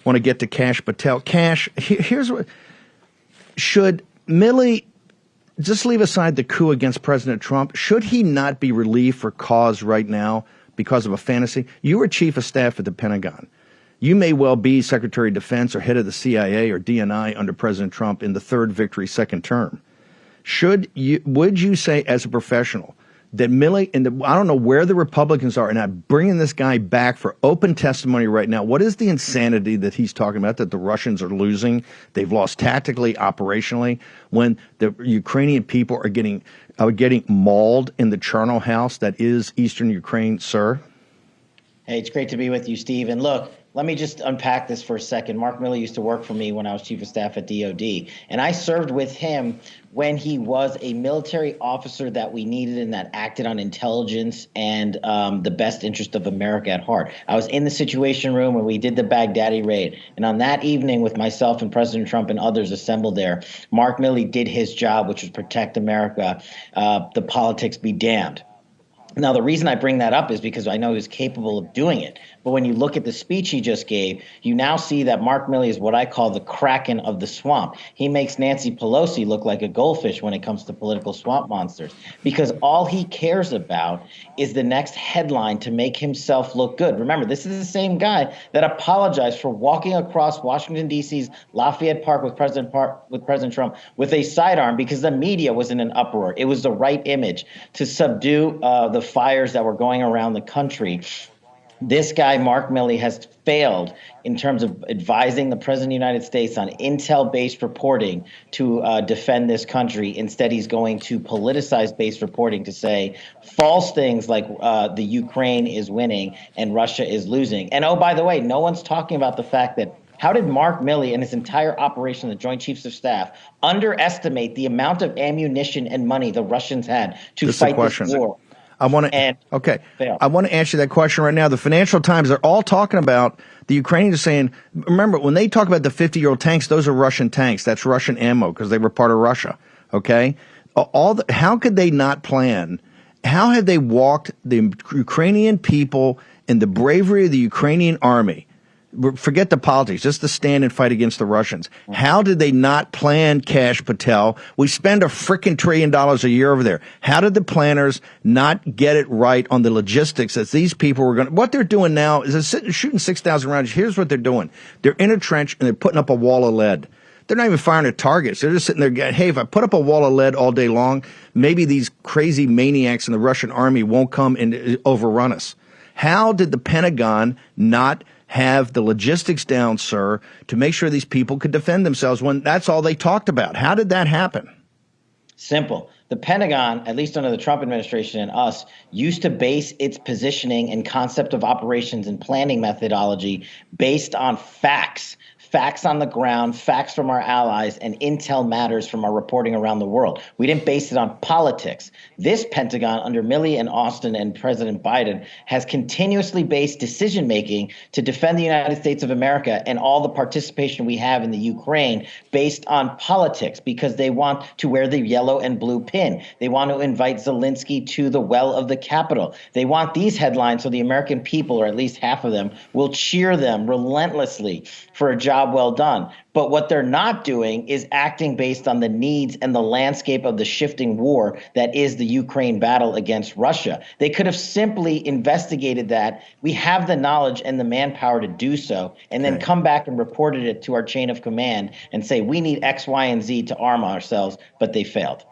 want to get to Cash Patel. Cash, here's what should Milley just leave aside the coup against President Trump. Should he not be relieved for cause right now because of a fantasy? You were chief of staff at the Pentagon. You may well be Secretary of Defense or head of the CIA or DNI under President Trump in the third victory, second term. Would you say as a professional that Milley, I don't know where the Republicans are, and I'm bringing this guy back for open testimony right now. What is the insanity that he's talking about, that the Russians are losing? They've lost tactically, operationally, when the Ukrainian people are getting mauled in the charnel house that is eastern Ukraine, sir? Hey, it's great to be with you, Steve. And look, let me just unpack this for a second. Mark Milley used to work for me when I was chief of staff at DOD, and I served with him when he was a military officer that we needed and that acted on intelligence and the best interest of America at heart. I was in the Situation Room when we did the Baghdadi raid, and on that evening with myself and President Trump and others assembled there, Mark Milley did his job, which was protect America, the politics be damned. Now, the reason I bring that up is because I know he's capable of doing it. But when you look at the speech he just gave, you now see that Mark Milley is what I call the Kraken of the swamp. He makes Nancy Pelosi look like a goldfish when it comes to political swamp monsters, because all he cares about is the next headline to make himself look good. Remember, this is the same guy that apologized for walking across Washington, D.C.'s Lafayette Park with President Trump with a sidearm because the media was in an uproar. It was the right image to subdue the fires that were going around the country. This guy, Mark Milley, has failed in terms of advising the President of the United States on intel-based reporting to defend this country. Instead, he's going to politicize-based reporting to say false things like the Ukraine is winning and Russia is losing. And, oh, by the way, no one's talking about the fact that how did Mark Milley and his entire operation, the Joint Chiefs of Staff, underestimate the amount of ammunition and money the Russians had to fight this war? I want to answer that question right now. The Financial Times, they're all talking about the Ukrainians saying, remember, when they talk about the 50-year-old tanks, those are Russian tanks. That's Russian ammo because they were part of Russia. Okay? How could they not plan? How had they walked the Ukrainian people and the bravery of the Ukrainian army? Forget the politics, just to stand and fight against the Russians. How did they not plan, Cash Patel? We spend a frickin' $1 trillion a year over there. How did the planners not get it right on the logistics that these people were going to? What they're doing now is they're sitting, shooting 6,000 rounds. Here's what they're doing. They're in a trench and they're putting up a wall of lead. They're not even firing at targets. They're just sitting there going, hey, if I put up a wall of lead all day long, maybe these crazy maniacs in the Russian army won't come and overrun us. How did the Pentagon not have the logistics down, sir, to make sure these people could defend themselves when that's all they talked about? How did that happen? Simple. The Pentagon, at least under the Trump administration and us, used to base its positioning and concept of operations and planning methodology based on facts. Facts on the ground, facts from our allies, and intel matters from our reporting around the world. We didn't base it on politics. This Pentagon, under Milley and Austin and President Biden, has continuously based decision-making to defend the United States of America and all the participation we have in the Ukraine based on politics, because they want to wear the yellow and blue pin. They want to invite Zelensky to the well of the Capitol. They want these headlines so the American people, or at least half of them, will cheer them relentlessly for a job well done. But what they're not doing is acting based on the needs and the landscape of the shifting war that is the Ukraine battle against Russia. They could have simply investigated that. We have the knowledge and the manpower to do so, and then come back and reported it to our chain of command and say, we need X, Y, and Z to arm ourselves, but they failed.